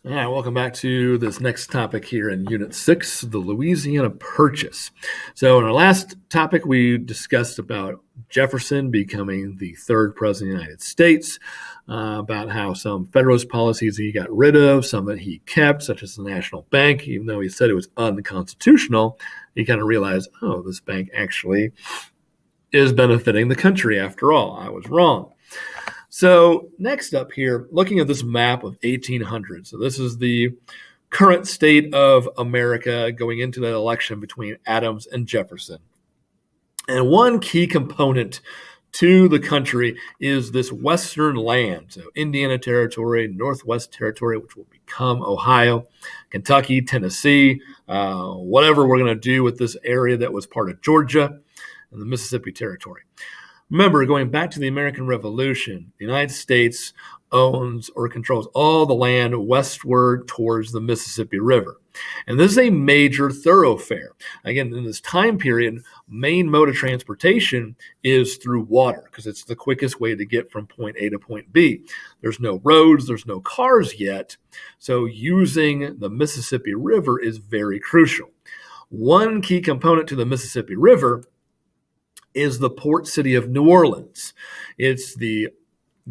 All right, welcome back to this next topic here in Unit 6, the Louisiana Purchase. So in our last topic, we discussed about Jefferson becoming the third president of the United States, about how some Federalist policies he got rid of, some that he kept, such as the National Bank, even though he said it was unconstitutional, he kind of realized, oh, this bank actually is benefiting the country after all. I was wrong. So next up here, looking at this map of 1800. So this is the current state of America going into that election between Adams and Jefferson. And one key component to the country is this western land. So Indiana Territory, Northwest Territory, which will become Ohio, Kentucky, Tennessee, whatever we're going to do with this area that was part of Georgia, and the Mississippi Territory. Remember, going back to the American Revolution, the United States owns or controls all the land westward towards the Mississippi River. And this is a major thoroughfare. Again, in this time period, main mode of transportation is through water because it's the quickest way to get from point A to point B. There's no roads, there's no cars yet. So using the Mississippi River is very crucial. One key component to the Mississippi River is the port city of New Orleans. It's the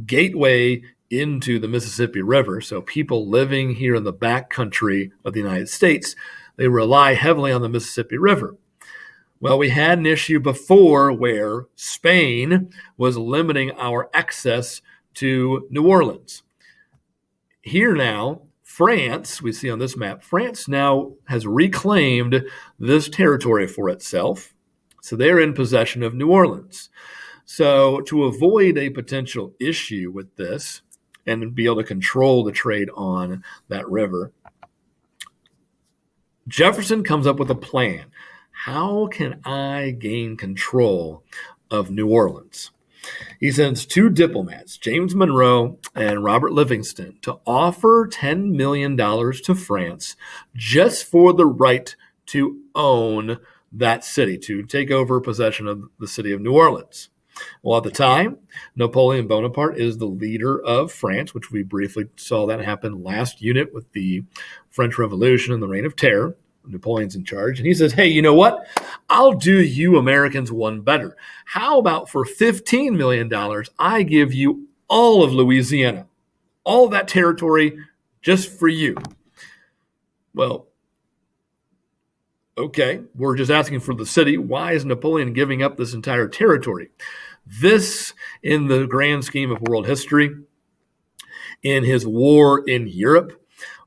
gateway into the Mississippi River. So people living here in the back country of the United States, they rely heavily on the Mississippi River. Well, we had an issue before where Spain was limiting our access to New Orleans. Here now, France, we see on this map, France now has reclaimed this territory for itself. So they're in possession of New Orleans. So to avoid a potential issue with this and be able to control the trade on that river, Jefferson comes up with a plan. How can I gain control of New Orleans? He sends two diplomats, James Monroe and Robert Livingston, to offer $10 million to France just for the right to own that city, to take over possession of the city of New Orleans. Well, at the time, Napoleon Bonaparte is the leader of France, which we briefly saw that happen last unit with the French Revolution and the Reign of Terror. Napoleon's in charge, and he says, hey, you know what? I'll do you Americans one better. How about for $15 million, I give you all of Louisiana, all that territory just for you? Well, okay, we're just asking for the city. Why is Napoleon giving up this entire territory? This, in the grand scheme of world history, in his war in Europe,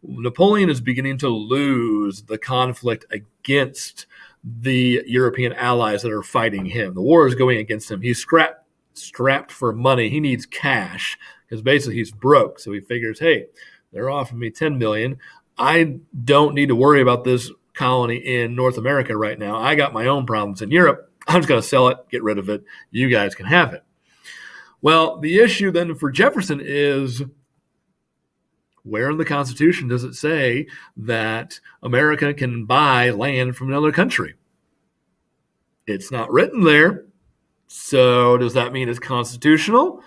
Napoleon is beginning to lose the conflict against the European allies that are fighting him. The war is going against him. He's strapped for money. He needs cash because basically he's broke. So he figures, hey, they're offering me $10 million. I don't need to worry about this colony in North America right now. I got my own problems in Europe. I'm just going to sell it, get rid of it. You guys can have it. Well, the issue then for Jefferson is, where in the Constitution does it say that America can buy land from another country? It's not written there. So does that mean it's constitutional?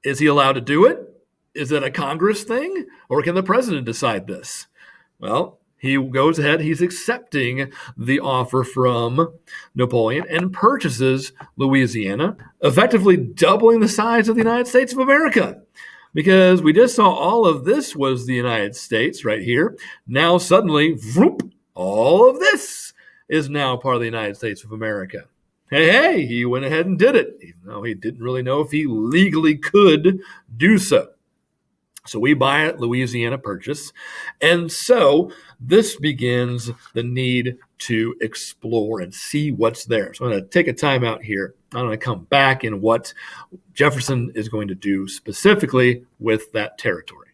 Is he allowed to do it? Is it a Congress thing? Or can the president decide this? Well, he goes ahead, he's accepting the offer from Napoleon and purchases Louisiana, effectively doubling the size of the United States of America. Because we just saw all of this was the United States right here. Now suddenly, whoop, all of this is now part of the United States of America. Hey, he went ahead and did it, even though he didn't really know if he legally could do so. So we buy at Louisiana Purchase. And so this begins the need to explore and see what's there. So I'm going to take a time out here. I'm going to come back in what Jefferson is going to do specifically with that territory.